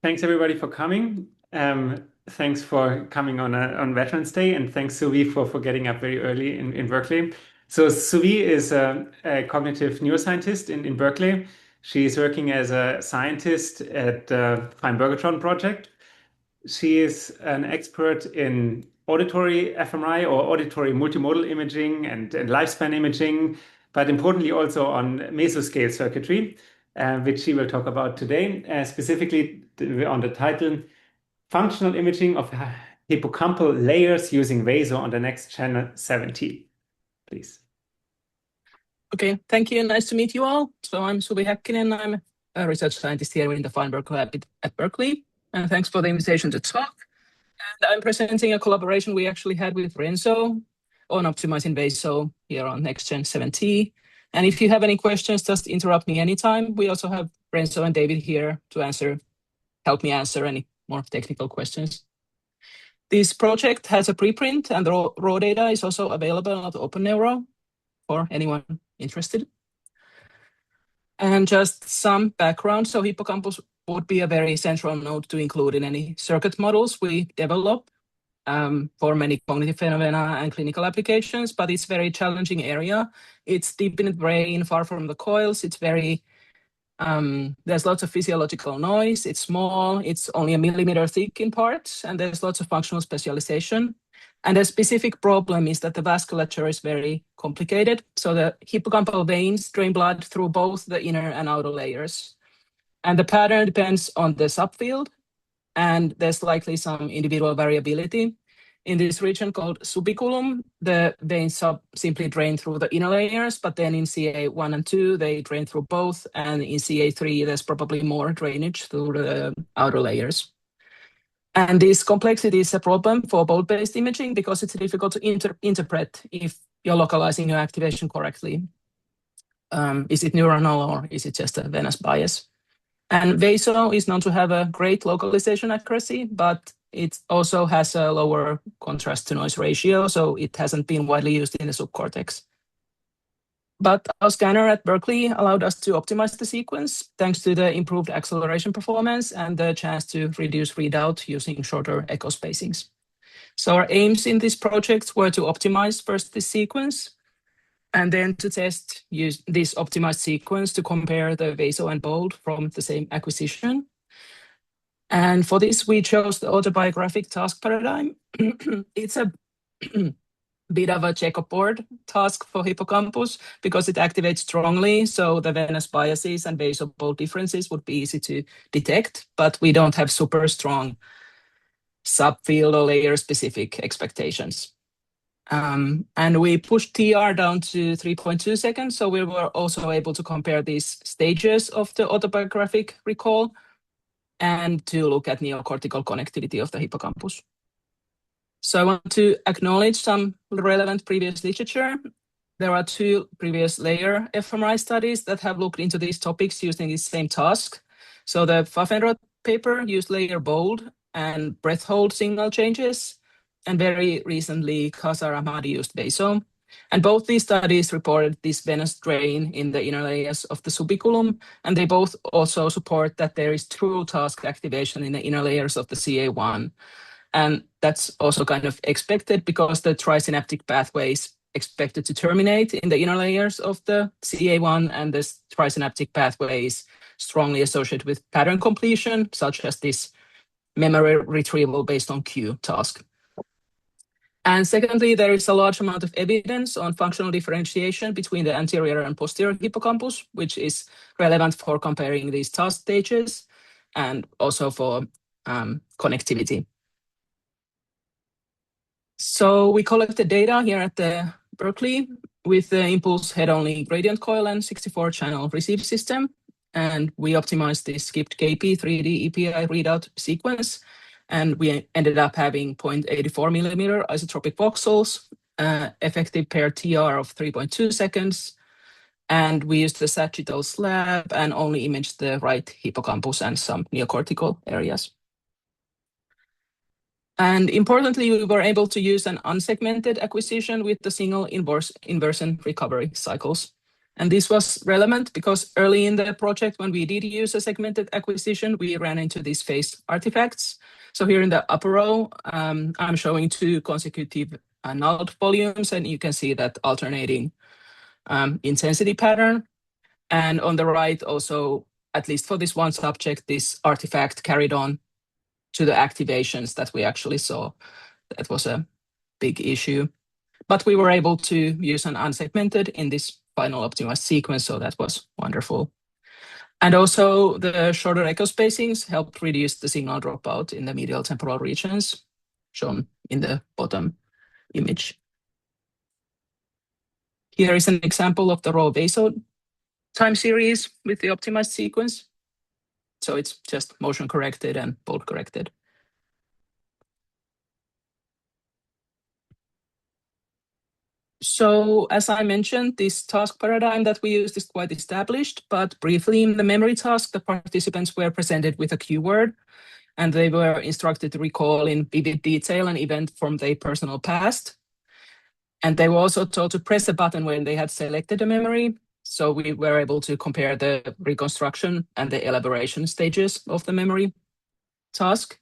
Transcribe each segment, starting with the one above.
Thanks everybody for coming. Thanks for coming on Veterans Day, and thanks Suvi for getting up very early in Berkeley. So Suvi is a cognitive neuroscientist in Berkeley. She's working as a scientist at the Fine-Bergotron project. She is an expert in auditory fMRI or auditory multimodal imaging and lifespan imaging, but importantly also on mesoscale circuitry, which she will talk about today, specifically on the title Functional Imaging of Hippocampal Layers Using VASO on the Next Channel 70. Please. Okay, thank you. Nice to meet you all. So I'm Suvi Häkkinen. I'm a research scientist here in the Feinberg Lab at Berkeley. And thanks for the invitation to talk. And I'm presenting a collaboration we actually had with Renzo on optimizing VASO here on NextGen 7T. And if you have any questions, just interrupt me anytime. We also have Renzo and David here to help me answer any more technical questions. This project has a preprint, and the raw data is also available at OpenNeuro for anyone interested. And just some background. So hippocampus would be a very central node to include in any circuit models we develop for many cognitive phenomena and clinical applications, but it's a very challenging area. It's deep in the brain, far from the coils. It's very, there's lots of physiological noise. It's small, it's only 1 millimeter thick in parts, and there's lots of functional specialization. And a specific problem is that the vasculature is very complicated. So the hippocampal veins drain blood through both the inner and outer layers. And the pattern depends on the subfield, and there's likely some individual variability. In this region called subiculum, the veins simply drain through the inner layers, but then in CA1 and 2, they drain through both, and in CA3, there's probably more drainage through the outer layers. And this complexity is a problem for bolt-based imaging because it's difficult to interpret if you're localizing your activation correctly. Is it neuronal or is it just a venous bias? And VASO is known to have a great localization accuracy, but it also has a lower contrast to noise ratio, so it hasn't been widely used in the subcortex. But our scanner at Berkeley allowed us to optimize the sequence thanks to the improved acceleration performance and the chance to reduce readout using shorter echo spacings. So our aims in this project were to optimize first this sequence, and then to use this optimized sequence to compare the VASO and BOLD from the same acquisition. And for this, we chose the autobiographic task paradigm. It's a bit of a checkerboard task for hippocampus because it activates strongly, so the venous biases and VASO-BOLD differences would be easy to detect, but we don't have super strong subfield or layer-specific expectations. And we pushed TR down to 3.2 seconds, so we were also able to compare these stages of the autobiographic recall and to look at neocortical connectivity of the hippocampus. So I want to acknowledge some relevant previous literature. There are 2 previous layer fMRI studies that have looked into these topics using the same task. So the Pfaffenroth paper used layer BOLD and breath hold signal changes, and very recently, Khazar Ahmadi used VASO. And both these studies reported this venous drain in the inner layers of the subiculum, and they both also support that there is true task activation in the inner layers of the CA1. And that's also kind of expected because the trisynaptic pathway is expected to terminate in the inner layers of the CA1, and this trisynaptic pathway is strongly associated with pattern completion, such as this memory retrieval based on cue task. And secondly, there is a large amount of evidence on functional differentiation between the anterior and posterior hippocampus, which is relevant for comparing these task stages and also for connectivity. So we collected data here at the Berkeley with the impulse head-only gradient coil and 64-channel receive system. And we optimized the skipped KP 3D EPI readout sequence. And we ended up having 0.84 millimeter isotropic voxels, effective paired TR of 3.2 seconds. And we used the sagittal slab and only imaged the right hippocampus and some neocortical areas. And importantly, we were able to use an unsegmented acquisition with the single inversion recovery cycles. And this was relevant because early in the project, when we did use a segmented acquisition, we ran into these phase artifacts. So here in the upper row, I'm showing 2 consecutive null volumes, and you can see that alternating intensity pattern. And on the right also, at least for this one subject, this artifact carried on to the activations that we actually saw. That was a big issue. But we were able to use an unsegmented in this final optimized sequence, so that was wonderful. And also the shorter echo spacings helped reduce the signal dropout in the medial temporal regions, shown in the bottom image. Here is an example of the raw VASO time series with the optimized sequence. So it's just motion corrected and bold corrected. So as I mentioned, this task paradigm that we used is quite established, but briefly in the memory task, the participants were presented with a keyword, and they were instructed to recall in vivid detail an event from their personal past. And they were also told to press a button when they had selected a memory. So we were able to compare the reconstruction and the elaboration stages of the memory task.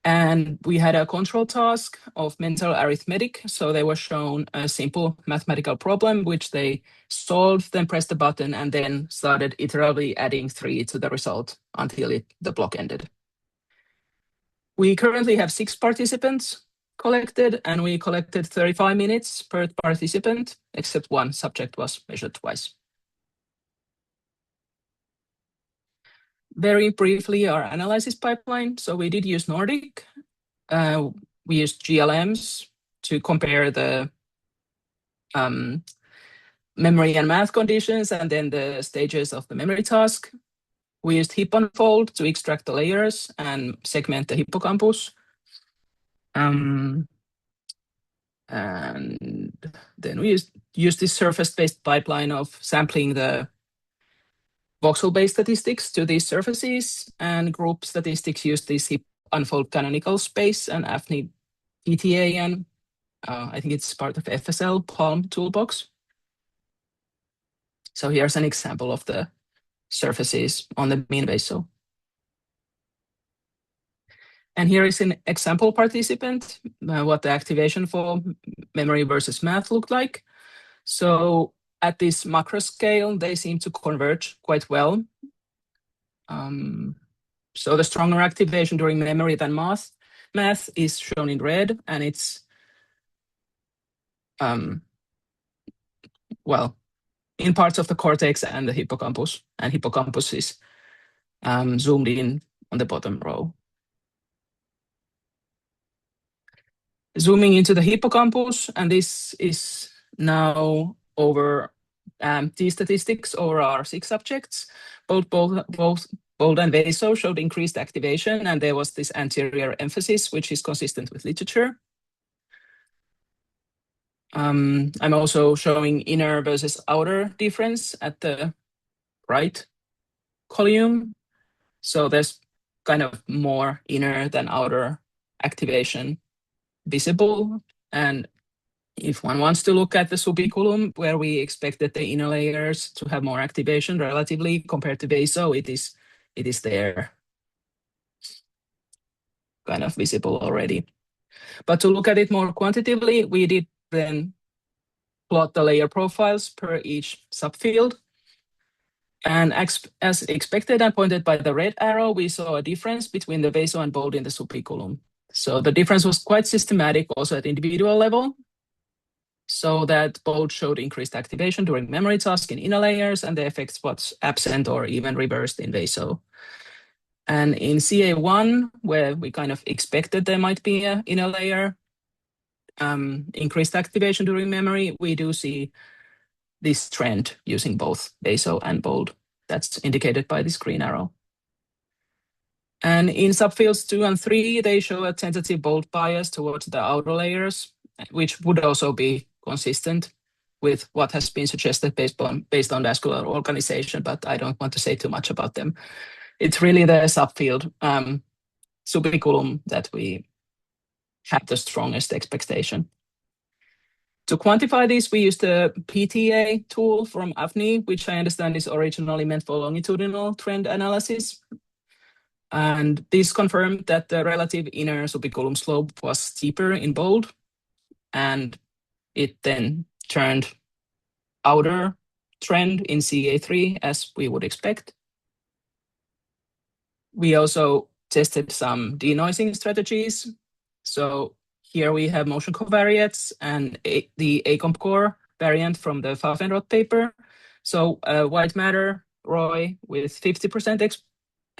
And we had a control task of mental arithmetic. So they were shown a simple mathematical problem, which they solved, then pressed the button, and then started iteratively adding 3 to the result until the block ended. We currently have 6 participants collected, and we collected 35 minutes per participant, except one subject was measured twice. Very briefly, our analysis pipeline. So we did use Nordic. We used GLMs to compare the memory and math conditions and then the stages of the memory task. We used hippocampal to extract the layers and segment the hippocampus. And then we used this surface-based pipeline of sampling the voxel-based statistics to these surfaces, and group statistics used this unfold canonical space and AFNI PTA, and I think it's part of FSL Palm toolbox. So here's an example of the surfaces on the mean VASO. And here is an example participant, what the activation for memory versus math looked like. So at this macro scale, they seem to converge quite well. So the stronger activation during memory than math is shown in red, and it's, well, in parts of the cortex and the hippocampus, and hippocampus is zoomed in on the bottom row. Zooming into the hippocampus, and this is now over T statistics over our 6 subjects. Both Bold and VASO showed increased activation, and there was this anterior emphasis, which is consistent with literature. I'm also showing inner versus outer difference at the right column. So there's kind of more inner than outer activation visible. And if one wants to look at the subiculum, where we expected the inner layers to have more activation relatively compared to VASO, it is there, kind of visible already. But to look at it more quantitatively, we did then plot the layer profiles per each subfield. And as expected and pointed by the red arrow, we saw a difference between the VASO and Bold in the subiculum. So the difference was quite systematic also at individual level. So that Bold showed increased activation during memory task in inner layers, and the effects was absent or even reversed in VASO. And in CA1, where we kind of expected there might be an inner layer, increased activation during memory, we do see this trend using both VASO and Bold. That's indicated by this green arrow. And in subfields 2 and 3, they show a tentative Bold bias towards the outer layers, which would also be consistent with what has been suggested based on vascular organization, but I don't want to say too much about them. It's really the subfield subiculum that we have the strongest expectation. To quantify this, we used the PTA tool from AFNI, which I understand is originally meant for longitudinal trend analysis. And this confirmed that the relative inner subiculum slope was steeper in bold, and it then turned outer trend in CA3 as we would expect. We also tested some denoising strategies. So here we have motion covariates and the ACOMP core variant from the Pfaffenroth paper. So white matter ROI with 50%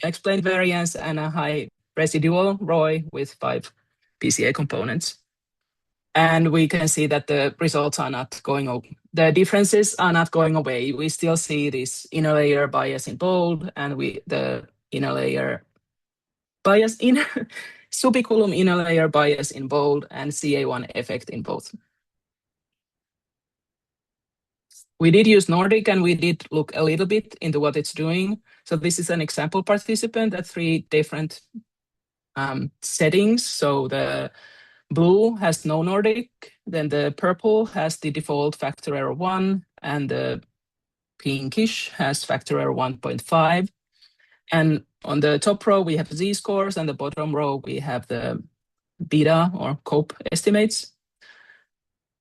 explained variance and a high residual ROI with 5 PCA components. And we can see that the results are not going away. The differences are not going away. We still see this inner layer bias in bold, and the inner layer bias in subiculum inner layer bias in bold, and CA1 effect in both. We did use Nordic, and we did look a little bit into what it's doing. So this is an example participant at 3 different settings. So the blue has no Nordic, then the purple has the default factor error 1, and the pinkish has factor error 1.5. And on the top row, we have z-scores, and the bottom row, we have the beta or COPE estimates.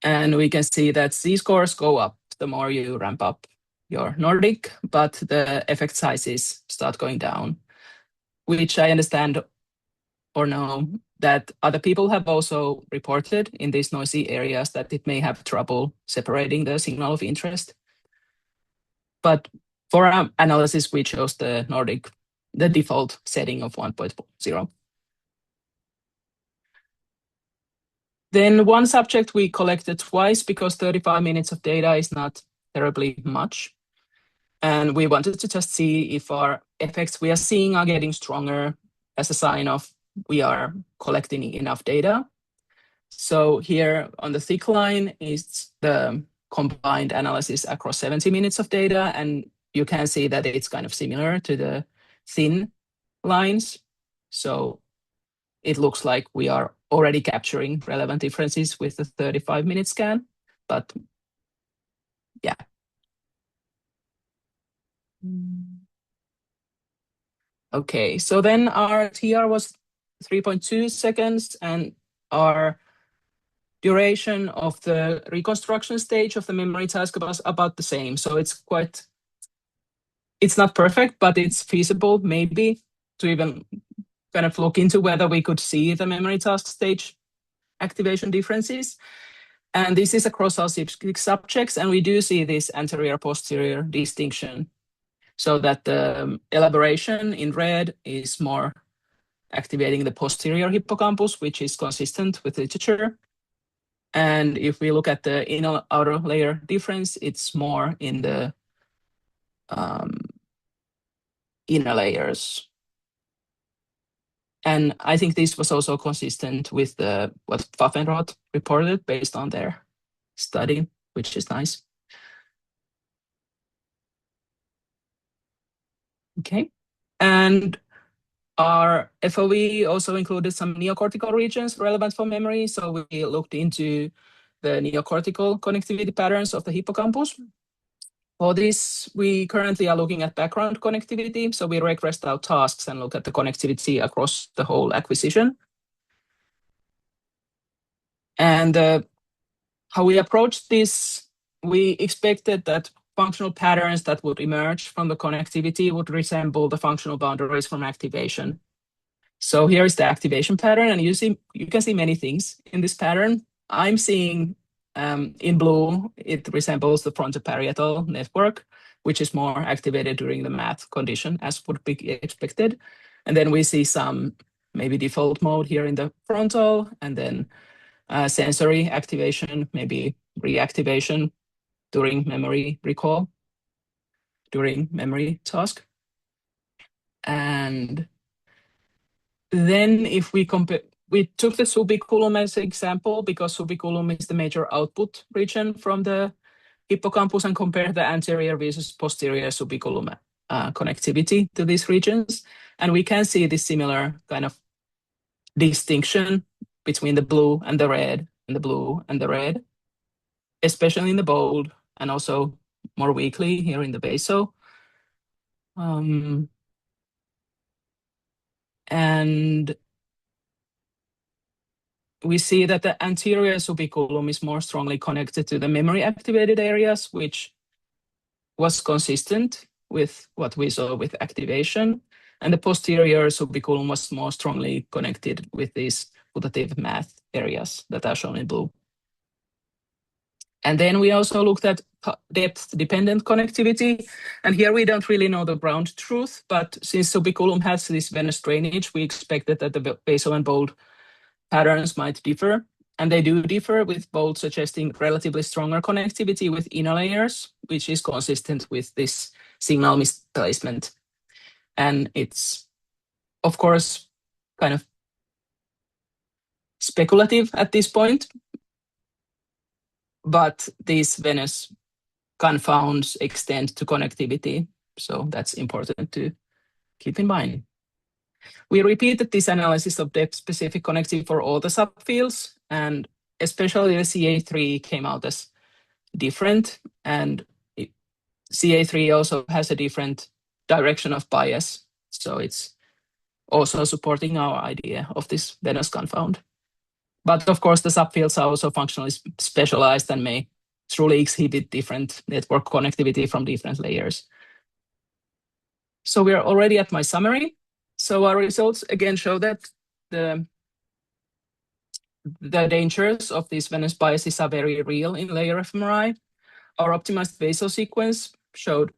And we can see that z-scores go up the more you ramp up your Nordic, but the effect sizes start going down, which I understand or know that other people have also reported in these noisy areas that it may have trouble separating the signal of interest. But for our analysis, we chose the Nordic, the default setting of 1.0. Then one subject we collected twice because 35 minutes of data is not terribly much. And we wanted to just see if our effects we are seeing are getting stronger as a sign of we are collecting enough data. So here on the thick line is the combined analysis across 70 minutes of data, and you can see that it's kind of similar to the thin lines. So it looks like we are already capturing relevant differences with the 35-minute scan, but yeah. Okay, so then our TR was 3.2 seconds, and our duration of the reconstruction stage of the memory task was about the same. So it's not perfect, but it's feasible maybe to even kind of look into whether we could see the memory task stage activation differences. And this is across all 6 subjects, and we do see this anterior-posterior distinction, so that the elaboration in red is more activating the posterior hippocampus, which is consistent with literature. And if we look at the inner outer layer difference, it's more in the inner layers. And I think this was also consistent with what Pfaffenroth reported based on their study, which is nice. Okay. And our FOV also included some neocortical regions relevant for memory. So we looked into the neocortical connectivity patterns of the hippocampus. For this, we currently are looking at background connectivity. So we regressed our tasks and look at the connectivity across the whole acquisition. And how we approached this, we expected that functional patterns that would emerge from the connectivity would resemble the functional boundaries from activation. So here is the activation pattern, and you can see many things in this pattern. I'm seeing in blue, it resembles the frontoparietal network, which is more activated during the math condition, as would be expected. And then we see some maybe default mode here in the frontal, and then sensory activation, maybe reactivation during memory recall, during memory task. And then if we compare, we took the subiculum as an example because subiculum is the major output region from the hippocampus, and compare the anterior versus posterior subiculum connectivity to these regions. And we can see this similar kind of distinction between the blue and the red and the blue and the red. especially in the bold, and also more weakly here in the VASO. And we see that the anterior subiculum is more strongly connected to the memory activated areas, which was consistent with what we saw with activation. And the posterior subiculum was more strongly connected with these putative math areas that are shown in blue. And then we also looked at depth-dependent connectivity. And here we don't really know the ground truth, but since subiculum has this venous drainage, we expected that the VASO and bold patterns might differ. And they do differ, with bold suggesting relatively stronger connectivity with inner layers, which is consistent with this signal misplacement. And it's, of course, kind of speculative at this point, but these venous confounds extend to connectivity. So that's important to keep in mind. We repeated this analysis of depth-specific connectivity for all the subfields, and especially the CA3 came out as different, and CA3 also has a different direction of bias. So it's also supporting our idea of this venous confound. But of course, the subfields are also functionally specialized and may truly exhibit different network connectivity from different layers. So we are already at my summary. So our results again show that the dangers of these venous biases are very real in layer fMRI. Our optimized VASO sequence showed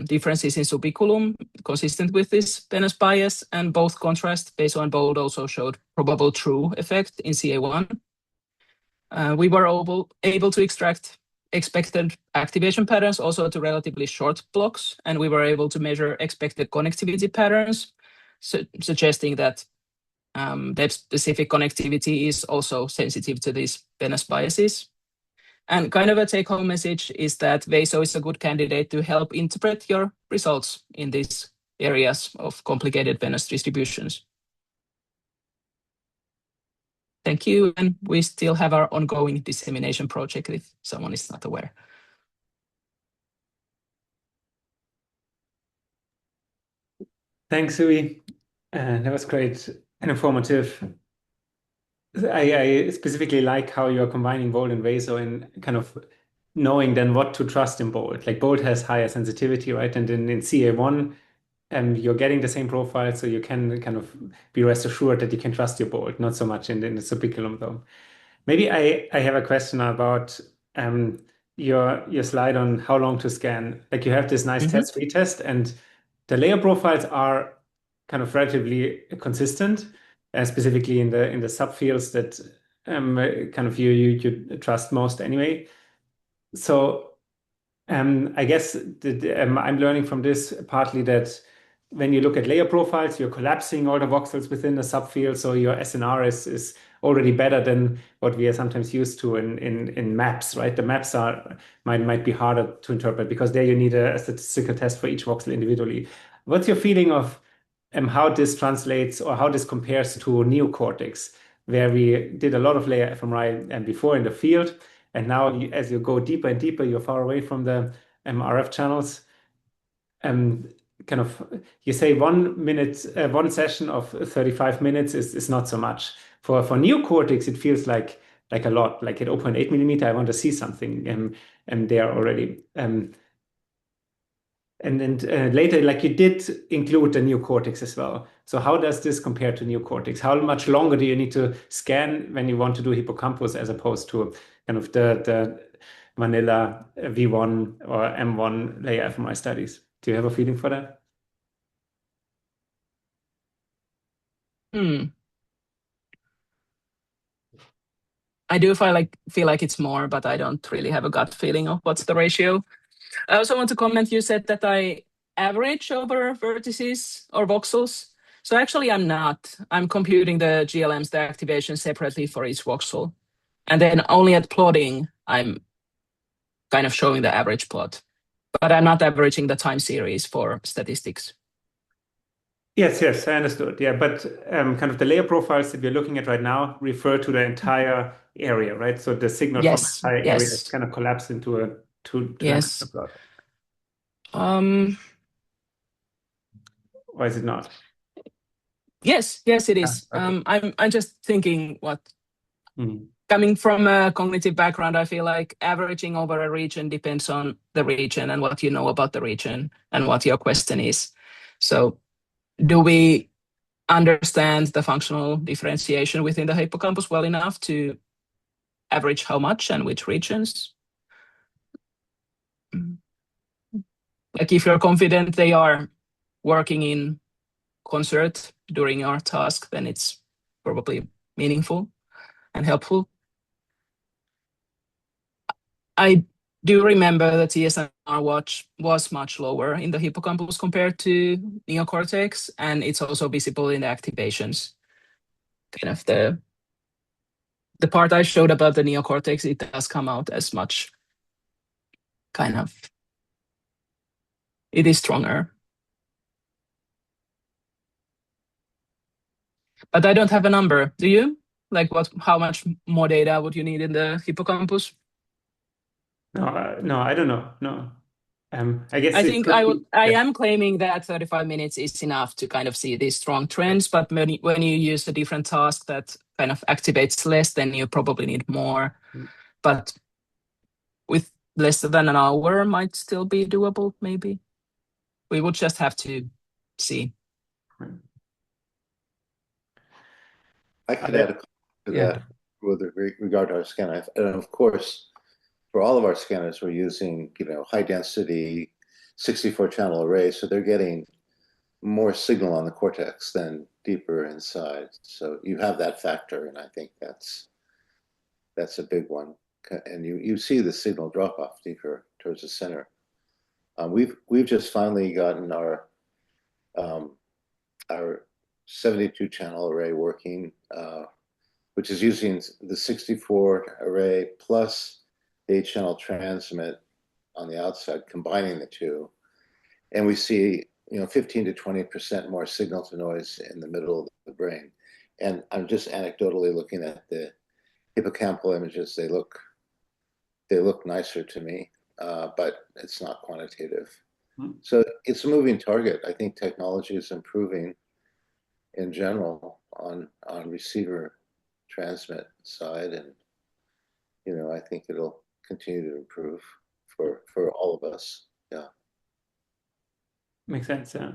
differences in subiculum consistent with this venous bias, and both contrast, VASO and bold, also showed probable true effect in CA1. We were able to extract expected activation patterns also to relatively short blocks, and we were able to measure expected connectivity patterns, suggesting that depth-specific connectivity is also sensitive to these venous biases. And kind of a take-home message is that VASO is a good candidate to help interpret your results in these areas of complicated venous distributions. Thank you, and we still have our ongoing dissemination project if someone is not aware. Thanks, Suvi. That was great and informative. I specifically like how you're combining bold and VASO and kind of knowing then what to trust in bold. Like bold has higher sensitivity, right? And in CA1, you're getting the same profile, so you can kind of be rest assured that you can trust your bold, not so much in the subiculum though. Maybe I have a question about your slide on how long to scan. Like you have this nice test retest, and the layer profiles are kind of relatively consistent, specifically in the subfields that kind of you trust most anyway. So I guess I'm learning from this partly that when you look at layer profiles, you're collapsing all the voxels within the subfield, so your SNR is already better than what we are sometimes used to in maps, right? The maps might be harder to interpret because there you need a statistical test for each voxel individually. What's your feeling of how this translates or how this compares to neocortex, where we did a lot of layer fMRI before in the field, and now as you go deeper and deeper, you're far away from the RF channels. Kind of, you say 1 minute, one session of 35 minutes is not so much. For neocortex, it feels like a lot. Like at 0.8 millimeter, I want to see something there already. And then later, like you did include the neocortex as well. So how does this compare to neocortex? How much longer do you need to scan when you want to do hippocampus as opposed to kind of the vanilla V1 or M1 layer fMRI studies? Do you have a feeling for that? I do feel like it's more, but I don't really have a gut feeling of what's the ratio. I also want to comment, you said that I average over vertices or voxels. So actually I'm not. I'm computing the GLMs, the activation separately for each voxel. And then only at plotting, I'm kind of showing the average plot. But I'm not averaging the time series for statistics. Yes, yes, I understood. Yeah, but kind of the layer profiles that we're looking at right now refer to the entire area, right? So the signal from the Yes, entire area is yes, kind of collapsed into a two-dimensional yes. plot. Um, Or is it not? yes, yes, it Ah, is. okay. I'm just thinking what Mhm. coming from a cognitive background, I feel like averaging over a region depends on the region and what you know about the region and what your question is. So, do we understand the functional differentiation within the hippocampus well enough to average how much and which regions? Like, if you're confident they are working in concert during your task, then it's probably meaningful and helpful. I do remember that TSMR watch was much lower in the hippocampus compared to neocortex, and it's also visible in the activations. Kind of the part I showed about the neocortex, it does come out as much kind of, it is stronger. But I don't have a number. Do you? Like how much more data would you need in the hippocampus? No, no, I don't know. No. I guess I it think could be. I Yeah. am claiming that 35 minutes is enough to kind of see these strong trends, but when you use a different task that kind of activates less, then you probably need more. But with less than an hour might still be doable, maybe. We would just have to see. I could add a comment to Yeah. that with regard to our scanner. And of course, for all of our scanners, we're using, high density 64 channel arrays. So they're getting more signal on the cortex than deeper inside. So you have that factor. And I think that's a big one. And you see the signal drop off deeper towards the center. We've just finally gotten our 72 channel array working, which is using the 64 array plus the 8-channel transmit on the outside, combining the two. And we see, 15 to 20% more signal to noise in the middle of the brain. And I'm just anecdotally looking at the hippocampal images. They look nicer to me, but it's not quantitative. So it's a moving target. I think technology is improving in general on receiver transmit side, and I think it'll continue to improve for all of us. Yeah. Makes sense, yeah.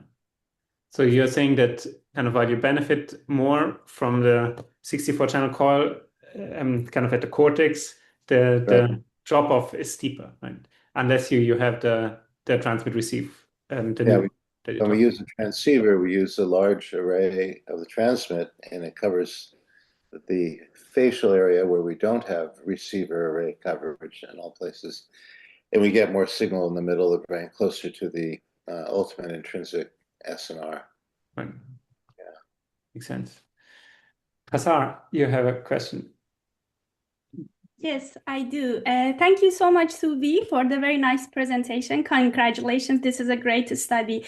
So you're saying that kind of while you benefit more from the 64 channel call, kind of at the cortex, the drop off is steeper, right? Unless you have the transmit receive the Yeah, new that you're when we talking. use a transceiver, we use a large array of the transmit, and it covers the facial area where we don't have receiver array coverage in all places, and we get more signal in the middle of the brain, closer to the ultimate intrinsic SNR. Right. Yeah. Makes sense. Hasar, you have a question. Yes, I do. Thank you so much, Suvi, for the very nice presentation. Congratulations. This is a great study.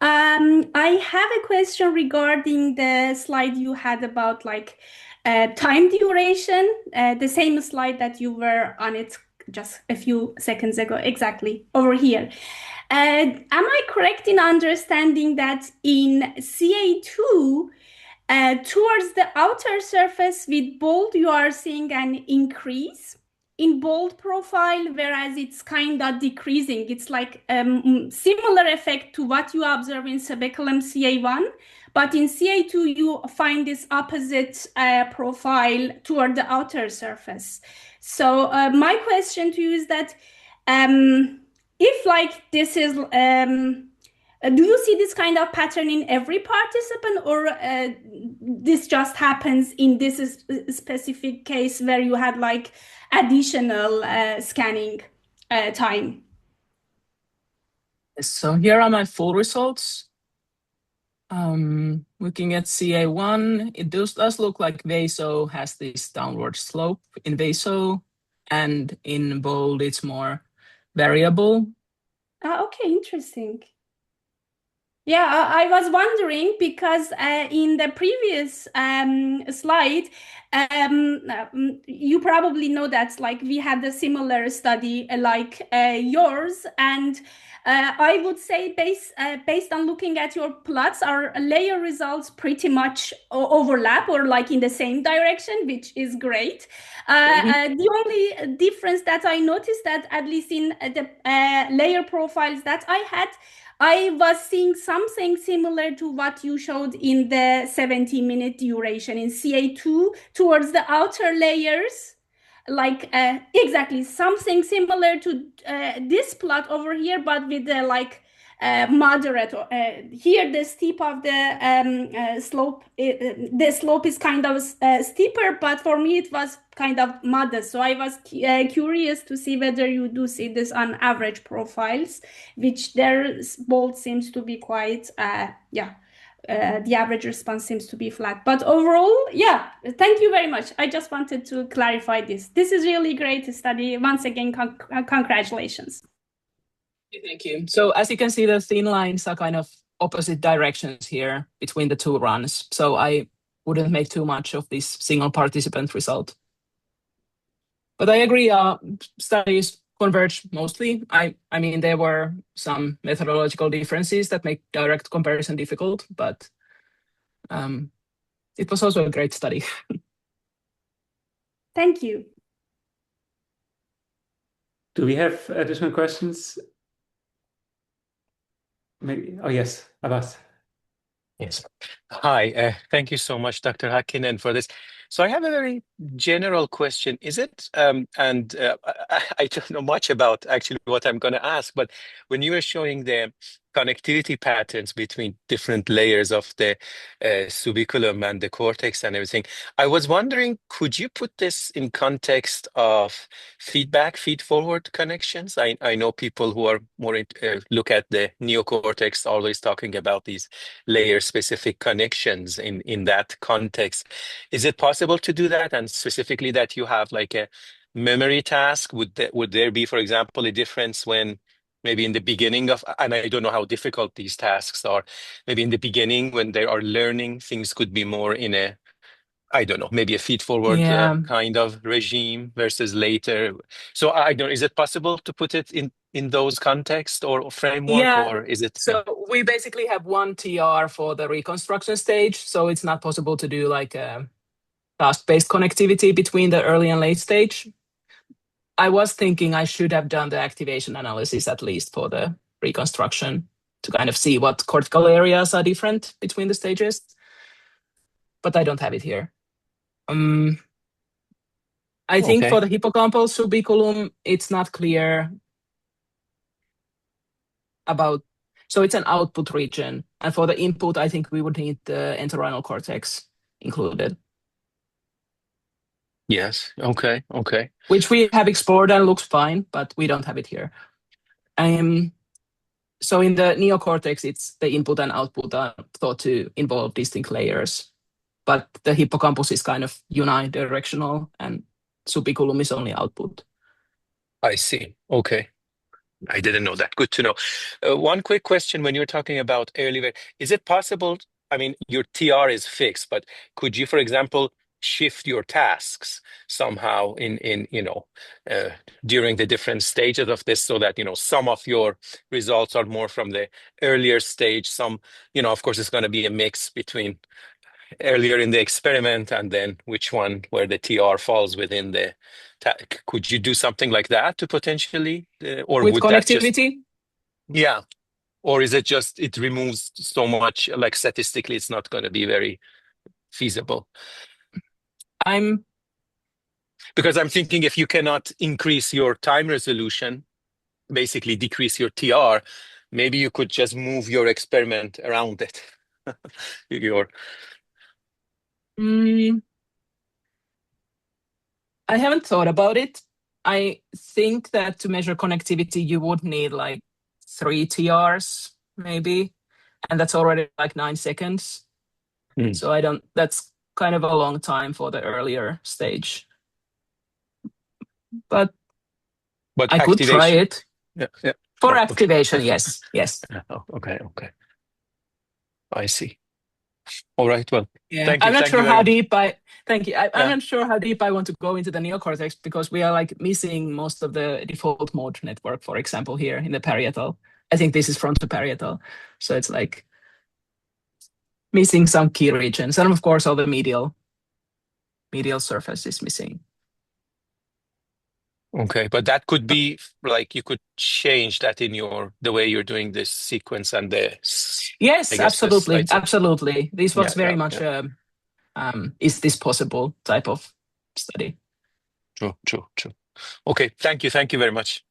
I have a question regarding the slide you had about time duration, the same slide that you were on it just a few seconds ago, exactly over here. Am I correct in understanding that in CA2, towards the outer surface with bold, you are seeing an increase in bold profile, whereas it's kind of decreasing. It's like similar effect to what you observe in subaqueum CA1, but in CA2 you find this opposite profile toward the outer surface. So my question to you is that if this is do you see this kind of pattern in every participant, or this just happens in this specific case where you had additional scanning time? So here are my full results. Looking at CA1, it does look like VASO has this downward slope in VASO, and in bold it's more variable. Okay, interesting. Yeah, I was wondering because in the previous slide, you probably know that like we had a similar study like yours, and I would say based on looking at your plots, our layer results pretty much overlap or like in the same direction, which is great. The only difference that I noticed that at least in the layer profiles that I had, I was seeing something similar to what you showed in the 70-minute duration in CA2 towards the outer layers. Like exactly something similar to this plot over here, but with the like moderate. Here, the steep of the slope, the slope is kind of steeper, but for me it was kind of modest. So I was curious to see whether you do see this on average profiles, which their bold seems to be quite, the average response seems to be flat. But overall, yeah, thank you very much. I just wanted to clarify this. This is really great study. Once again, congratulations. Thank you. So as you can see, the thin lines are kind of opposite directions here between the two runs. So I wouldn't make too much of this single participant result. But I agree, studies converge mostly. I mean, there were some methodological differences that make direct comparison difficult, but it was also a great study. Thank you. Do we have additional questions? Maybe. Oh, yes, Abbas. Yes. Hi, thank you so much, Dr. Häkkinen, for this. So I have a very general question. Is it, I don't know much about actually what I'm going to ask, but when you were showing the connectivity patterns between different layers of the subiculum and the cortex and everything, I was wondering, could you put this in context of feed-forward connections? I know people who are more look at the neocortex always talking about these layer-specific connections in that context. Is it possible to do that? And specifically that you have like a memory task? Would there be, for example, a difference when maybe in the beginning of, and I don't know how difficult these tasks are, maybe in the beginning when they are learning, things could be more in a, I don't know, maybe a feed-forward kind of regime versus later. So I don't, is it possible to put it in those contexts or framework, or is it? So we basically have one TR for the reconstruction stage. So it's not possible to do like a task-based connectivity between the early and late stage. I was thinking I should have done the activation analysis at least for the reconstruction to kind of see what cortical areas are different between the stages, but I don't have it here. I think for the hippocampal subiculum, it's not clear about, so it's an output region. And for the input, I think we would need the entorhinal cortex included. Yes. Okay. Which we have explored and looks fine, but we don't have it here. So in the neocortex, it's the input and output are thought to involve distinct layers, but the hippocampus is kind of unidirectional and subiculum is only output. I see. Okay. I didn't know that. Good to know. One quick question when you're talking about early, is it possible, I mean, your TR is fixed, but could you, for example, shift your tasks somehow in during the different stages of this so that, some of your results are more from the earlier stage, some, of course, it's going to be a mix between earlier in the experiment and then which one where the TR falls within the could you do something like that to potentially or with would connectivity? Yeah, or is it just it removes so much, like statistically it's not going to be very feasible? Because I'm thinking if you cannot increase your time resolution, basically decrease your TR, maybe you could just move your experiment around it. I haven't thought about it. I think that to measure connectivity, you would need like 3 TRs maybe, and that's already like 9 seconds. So that's kind of a long time for the earlier stage. But I could try it. Yeah. For activation, yes. Okay. I see. All right. Well, Yeah, thank you. I'm not Thank you sure very how much. deep thank you. I'm Yeah. not sure how deep I want to go into the neocortex because we are like missing most of the default mode network, for example, here in the parietal. I think this is frontoparietal. So it's like missing some key regions. And of course, all the medial surface is missing. Okay, but that could be like you could change that in the way you're doing this sequence and Yes, I guess the absolutely, slides. absolutely. This was very much Yeah. is this possible type of study. True. Okay, thank you very much.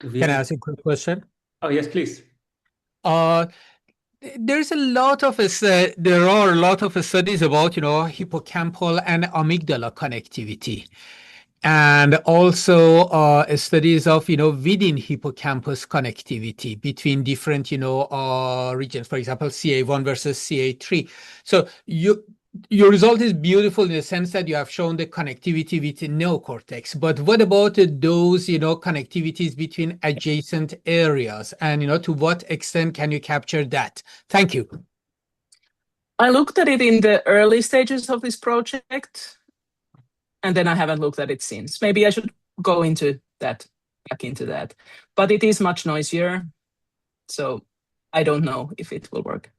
Can I ask a quick question? Oh, yes, please. There are a lot of studies about, hippocampal and amygdala connectivity, and also studies of, within hippocampus connectivity between different, regions, for example, CA1 versus CA3. So your result is beautiful in the sense that you have shown the connectivity within neocortex, but what about those, connectivities between adjacent areas, and, to what extent can you capture that? Thank you. I looked at it in the early stages of this project, and then I haven't looked at it since. Maybe I should go back into that. But it is much noisier, so I don't know if it will work.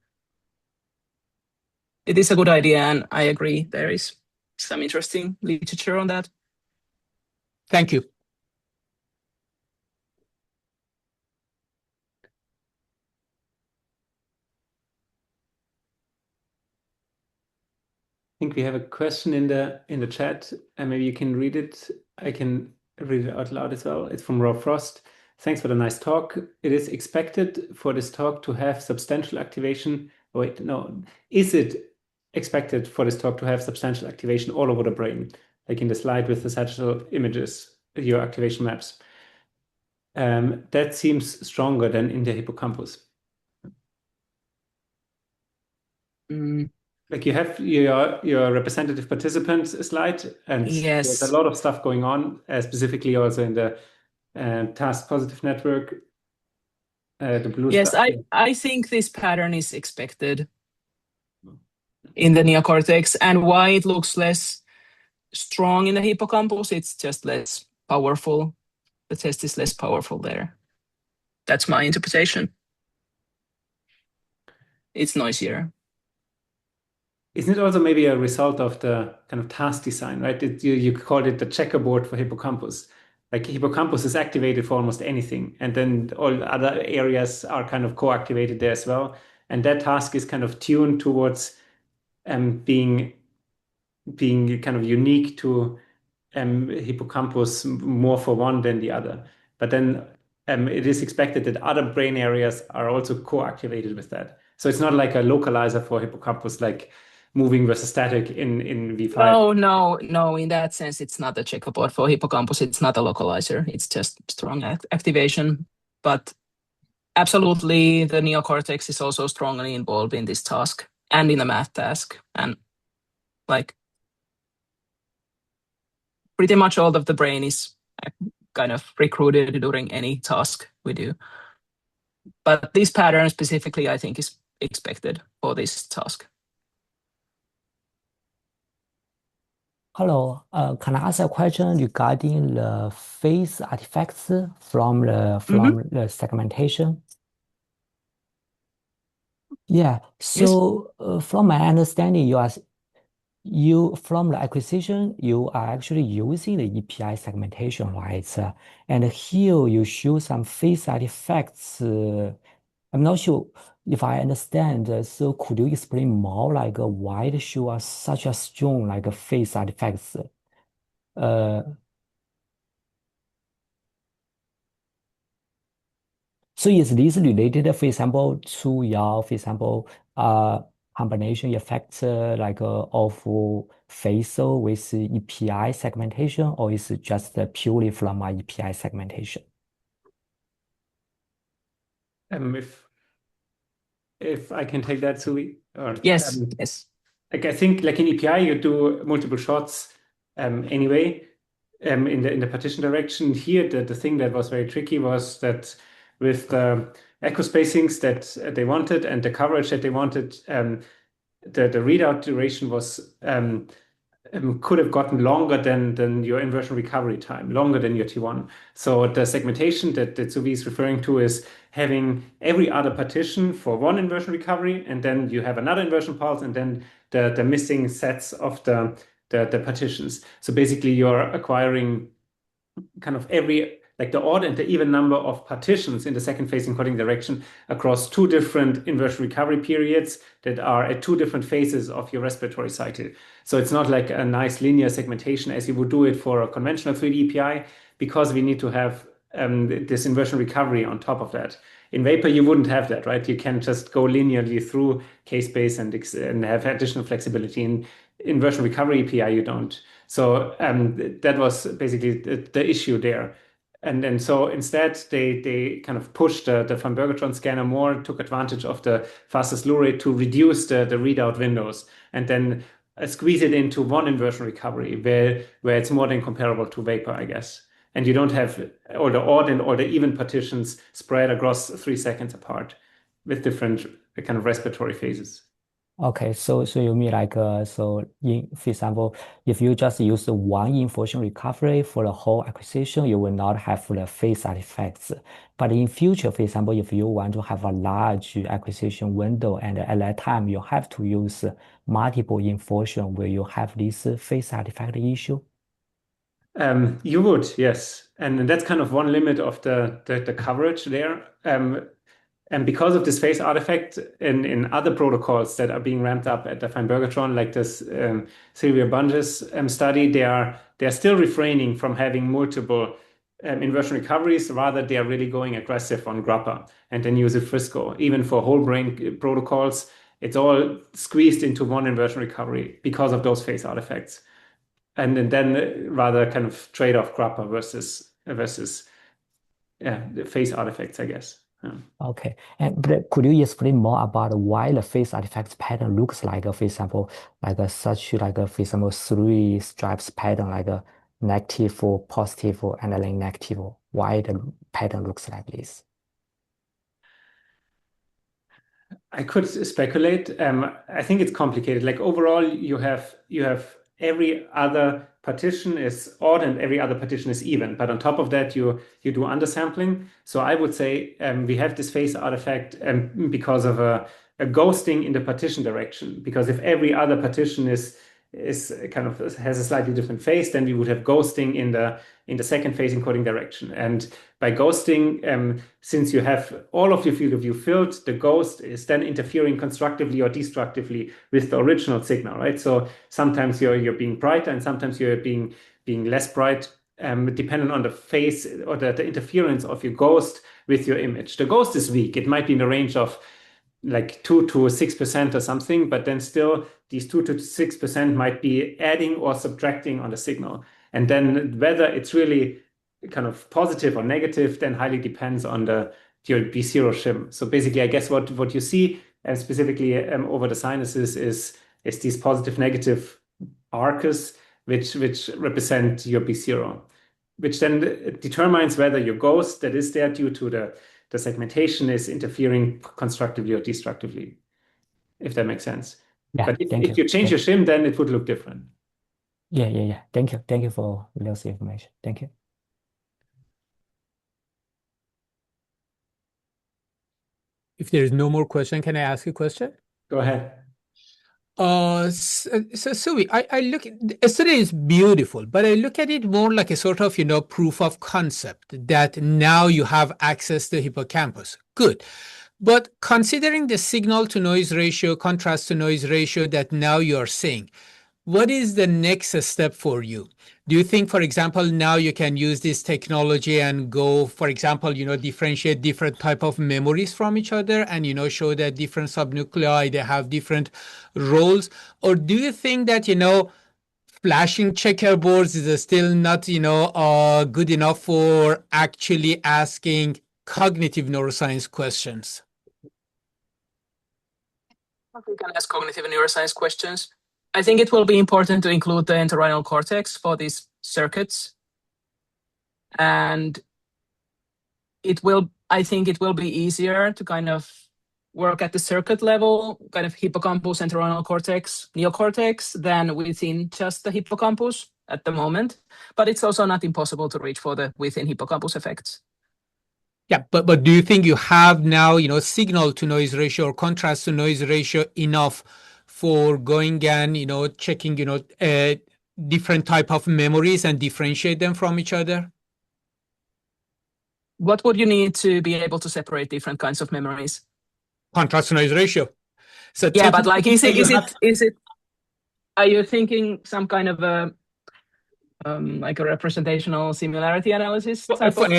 It is a good idea, and I agree there is some interesting literature on that. Thank you. I think we have a question in the chat, and maybe you can read it. I can read it out loud as well. It's from Rob Frost. Thanks for the nice talk. It is expected for this talk to have substantial activation. Wait, no. Is it expected for this talk to have substantial activation all over the brain, like in the slide with the sagittal images, your activation maps? That seems stronger than in the hippocampus. Like you have your representative participant slide, and Yes. there's a lot of stuff going on, specifically also in the task positive network. The blue Yes, stuff. I think this pattern is expected in the neocortex, and why it looks less strong in the hippocampus, it's just less powerful. The test is less powerful there. That's my interpretation. It's noisier. Isn't it also maybe a result of the kind of task design, right? You called it the checkerboard for hippocampus. Like hippocampus is activated for almost anything, and then all other areas are kind of co-activated there as well. And that task is kind of tuned towards being kind of unique to hippocampus more for one than the other. But then it is expected that other brain areas are also co-activated with that. So it's not like a localizer for hippocampus, like moving versus static in V5. Oh, no. In that sense, it's not a checkerboard for hippocampus. It's not a localizer. It's just strong activation. But absolutely, the neocortex is also strongly involved in this task and in the math task. And like pretty much all of the brain is kind of recruited during any task we do. But this pattern specifically, I think, is expected for this task. Hello, can I ask a question regarding the phase artifacts from the segmentation? Yeah. So from my understanding, from the acquisition, you are actually using the EPI segmentation, right? And here you show some phase artifacts. I'm not sure if I understand. So could you explain more, like why it shows such a strong like phase artifacts? So is this related, for example, to your, for example, combination effect of VASO with EPI segmentation, or is it just purely from EPI segmentation? If I can take that, Suvi? Yes. Like I think like in EPI, you do multiple shots anyway. in the partition direction. Here, the thing that was very tricky was that with the echo spacings that they wanted and the coverage that they wanted, the readout duration was could have gotten longer than your inversion recovery time, longer than your T1. So the segmentation that Suvi is referring to is having every other partition for one inversion recovery, and then you have another inversion pulse, and then the missing sets of the partitions. So basically, you're acquiring kind of like the odd and the even number of partitions in the second phase encoding direction across two different inversion recovery periods that are at two different phases of your respiratory cycle. So it's not like a nice linear segmentation as you would do it for a conventional 3D EPI, because we need to have this inversion recovery on top of that. In vapor, you wouldn't have that, right? You can just go linearly through K-space and have additional flexibility. In inversion recovery EPI, you don't. So that was basically the issue there. And so instead, they kind of pushed the Van Bergertron scanner more, took advantage of the fastest slew rate to reduce the readout windows, and then squeeze it into one inversion recovery where it's more than comparable to vapor, I guess. And you don't have all the odd and all the even partitions spread across 3 seconds apart with different kind of respiratory phases. Okay, so you mean like so in for example, if you just use the one inversion recovery for the whole acquisition, you will not have the phase side effects. But in future, for example, if you want to have a large acquisition window and at that time you have to use multiple inversion, will you have this phase side effect issue? You would, yes. And that's kind of one limit of the coverage there. And because of this phase artifact in other protocols that are being ramped up at the Van Bergertron, like this Sylvia Bunge's study, they're still refraining from having multiple inversion recoveries. Rather, they are really going aggressive on grappa and then use a Frisco. Even for whole brain protocols, it's all squeezed into one inversion recovery because of those phase artifacts. And then rather kind of trade off grappa versus the phase artifacts, I guess. Yeah. Okay, but could you explain more about why the phase artifacts pattern looks like, for example, like such like for example, 3 stripes pattern, like a negative or positive and then negative? Why the pattern looks like this? I could speculate. I think it's complicated. Like overall, you have every other partition is odd and every other partition is even. But on top of that, you do undersampling. So I would say we have this phase artifact because of a ghosting in the partition direction. Because if every other partition is kind of has a slightly different phase, then we would have ghosting in the second phase encoding direction. And by ghosting, since you have all of your field of view filled, the ghost is then interfering constructively or destructively with the original signal, right? So sometimes you're being brighter and sometimes you're being less bright, depending on the phase or the interference of your ghost with your image. The ghost is weak. It might be in the range of like 2 to 6% or something, but then still these 2 to 6% might be adding or subtracting on the signal. And then whether it's really kind of positive or negative then highly depends on your B0 shim. So basically, I guess what you see specifically over the sinuses is these positive negative arcs which represent your B0, which then determines whether your ghost that is there due to the segmentation is interfering constructively or destructively, if that makes sense. Yeah, but thank if you change your shim, then it would look different. Yeah. Thank you for those information. Thank you. If there is no more question, can I ask a question? Go ahead. So Suvi, I look at the study is beautiful, but I look at it more like a sort of, proof of concept that now you have access to hippocampus. Good. But considering the signal to noise ratio, contrast to noise ratio that now you're seeing, what is the next step for you? Do you think, for example, now you can use this technology and go, for example, differentiate different type of memories from each other and, show that different subnuclei, they have different roles? Or do you think that, flashing checkerboards is still not, good enough for actually asking cognitive neuroscience questions? We can ask cognitive neuroscience questions. I think it will be important to include the entorhinal cortex for these circuits. And I think it will be easier to kind of work at the circuit level, kind of hippocampus, entorhinal cortex, neocortex, than within just the hippocampus at the moment. But it's also not impossible to reach for the within hippocampus effects. Yeah, but do you think you have now, signal to noise ratio or contrast to noise ratio enough for going and, checking, different type of memories and differentiate them from each other? What would you need to be able to separate different kinds of memories? Contrast to noise ratio. So yeah, but like, is it? Are you thinking some kind of a like a representational similarity analysis type of?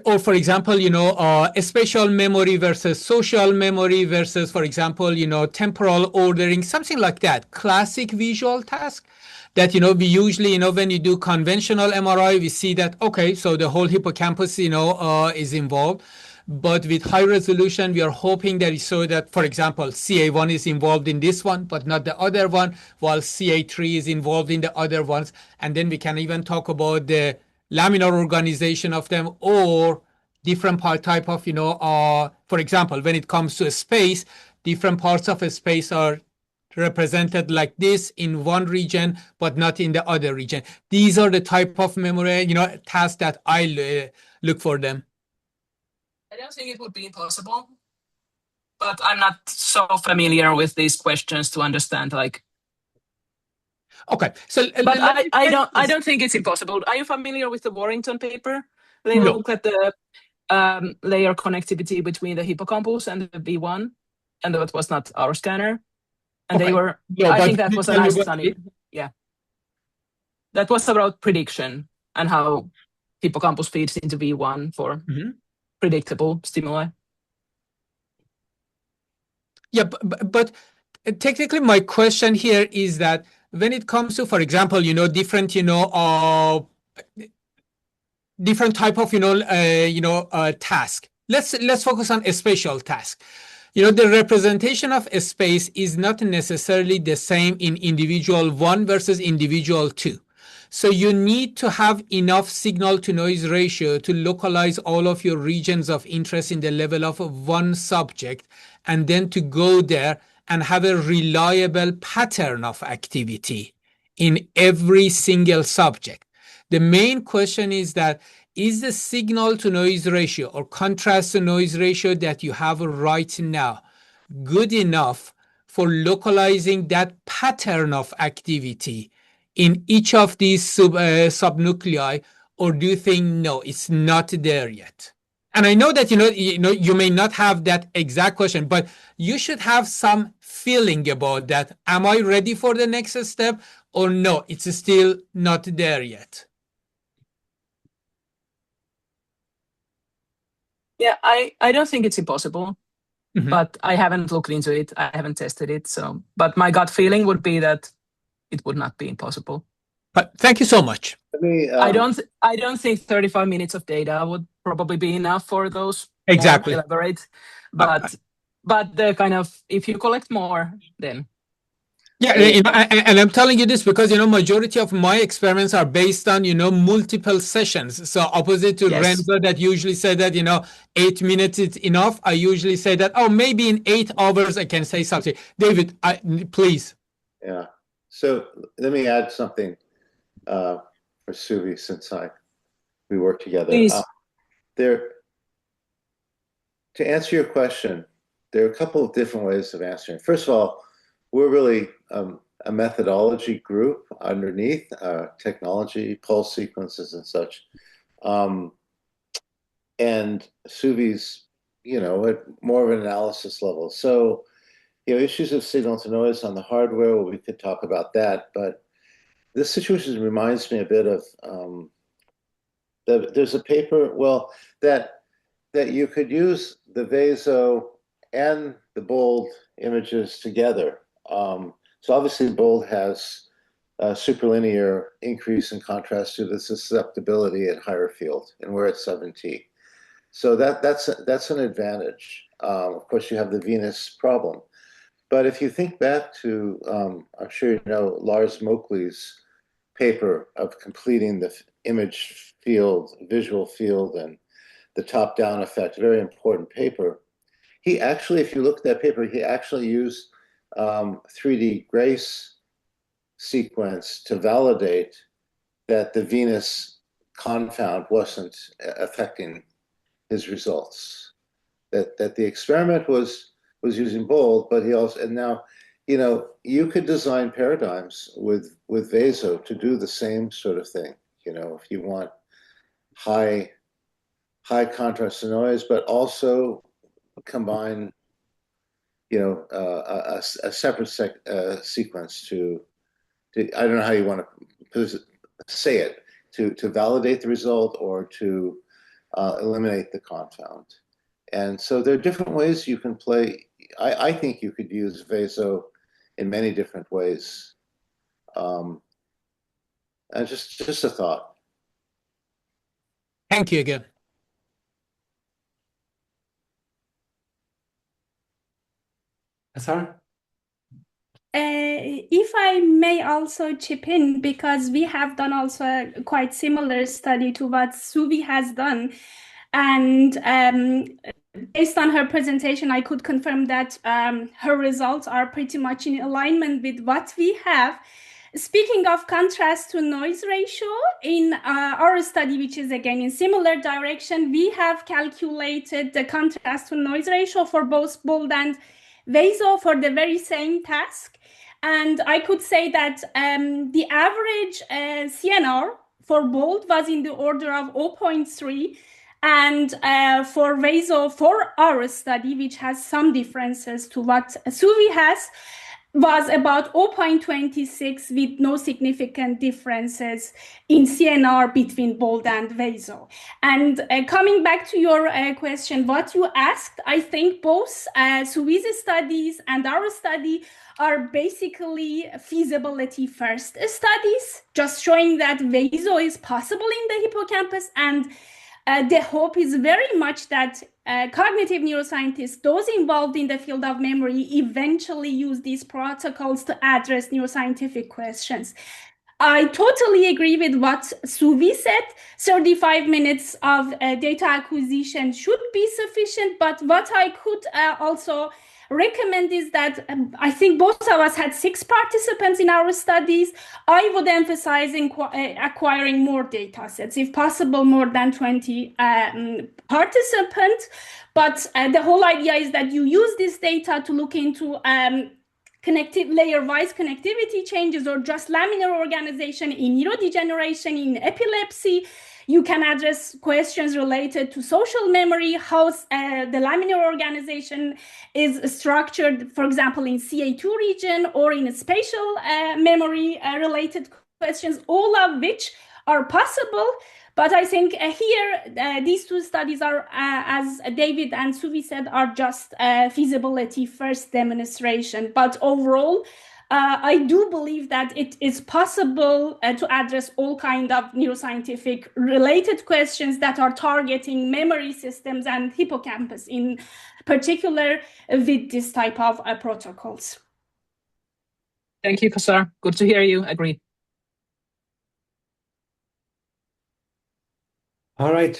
Or for example, a spatial memory versus social memory versus, for example, temporal ordering, something like that. Classic visual task that, we usually, when you do conventional MRI, we see that, okay, so the whole hippocampus, is involved. But with high resolution, we are hoping that so that, for example, CA1 is involved in this one, but not the other one, while CA3 is involved in the other ones. And then we can even talk about the laminar organization of them or different type of, for example, when it comes to a space, different parts of a space are represented like this in one region, but not in the other region. These are the type of memory, tasks that I look for them. I don't think it would be impossible, but I'm not so familiar with these questions to understand like. Okay, so but I don't think it's impossible. Are you familiar with the Warrington paper? They look at the layer connectivity between the hippocampus and the V1, and that was not our scanner. And they were. I think that was a nice study. Yeah, that was about prediction and how hippocampus feeds into V1 for predictable stimuli. Yeah, but technically my question here is that when it comes to, for example, different, different type of, task. Let's focus on a spatial task. The representation of a space is not necessarily the same in individual 1 versus individual 2. So you need to have enough signal to noise ratio to localize all of your regions of interest in the level of one subject, and then to go there and have a reliable pattern of activity in every single subject. The main question is that, is the signal to noise ratio or contrast to noise ratio that you have right now good enough for localizing that pattern of activity in each of these subnuclei, or do you think no, it's not there yet? And I know that you may not have that exact question, but you should have some feeling about that. Am I ready for the next step, or no, it's still not there yet? Yeah, I don't think it's impossible, but I haven't looked into it. I haven't tested it. So, but my gut feeling would be that it would not be impossible. But thank you so much. I don't think 35 minutes of data would probably be enough for those. Exactly. More elaborate, but the kind of, if you collect more, then. Yeah, and I'm telling you this because, majority of my experiments are based on, multiple sessions. So opposite to Renzo that usually say that, 8 minutes is enough. I usually say that, maybe in 8 hours I can say something. David, please. Yeah. So let me add something for Suvi since we work together. Please. To answer your question, there are a couple of different ways of answering. First of all, we're really a methodology group underneath technology, pulse sequences and such. And Suvi's, at more of an analysis level. So, issues of signal to noise on the hardware, well, we could talk about that. But this situation reminds me a bit of, there's a paper, that you could use the VASO and the BOLD images together. So obviously BOLD has a superlinear increase in contrast to the susceptibility at higher field, and we're at 7T. So that's an advantage. Of course, you have the Venus problem. But if you think back to, I'm sure Lars Mokley's paper of completing image field, visual field, and the top-down effect, very important paper. He actually, if you look at that paper, he actually used 3D Grace sequence to validate that the Venus confound wasn't affecting his results. That the experiment was using bold, but he also, and now, you know, you could design paradigms with VASO to do the same sort of thing. You know, if you want high contrast to noise, but also combine, you know, a separate sequence to I don't know how you want to say it, to validate the result or to eliminate the confound. And so there are different ways you can play. I think you could use VASO in many different ways. And just a thought. Thank you again. Sarah? If I may also chip in, because we have done also a quite similar study to what Suvi has done, and based on her presentation, I could confirm that her results are pretty much in alignment with what we have. Speaking of contrast to noise ratio, in our study, which is again in similar direction, we have calculated the contrast to noise ratio for both bold and VASO for the very same task. And I could say that the average CNR for bold was in the order of 0.3, and for VASO for our study, which has some differences to what Suvi has, was about 0.26 with no significant differences in CNR between bold and VASO. And coming back to your question, what you asked, I think both Suvi's studies and our study are basically feasibility first studies, just showing that VASO is possible in the hippocampus, and the hope is very much that cognitive neuroscientists, those involved in the field of memory, eventually use these protocols to address neuroscientific questions. I totally agree with what Suvi said. 35 minutes of data acquisition should be sufficient, but what I could also recommend is that I think both of us had 6 participants in our studies. I would emphasize acquiring more data sets, if possible, more than 20 participants. But the whole idea is that you use this data to look into layer-wise connectivity changes or just laminar organization in neurodegeneration, in epilepsy. You can address questions related to social memory, how the laminar organization is structured, for example, in CA2 region, or in spatial memory related questions, all of which are possible. But I think here, these 2 studies are, as David and Suvi said, are just feasibility first demonstration. But overall, I do believe that it is possible to address all kinds of neuroscientific related questions that are targeting memory systems and hippocampus in particular with this type of protocols. Thank you, Kausar. Good to hear you. Agreed. All right.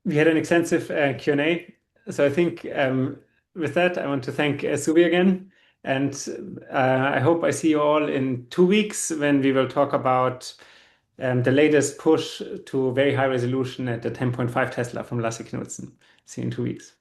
We had an extensive Q&A. So I think with that, I want to thank Suvi again. And I hope I see you all in 2 weeks when we will talk about the latest push to very high resolution at the 10.5 Tesla from Lasse Knudsen. See you in 2 weeks.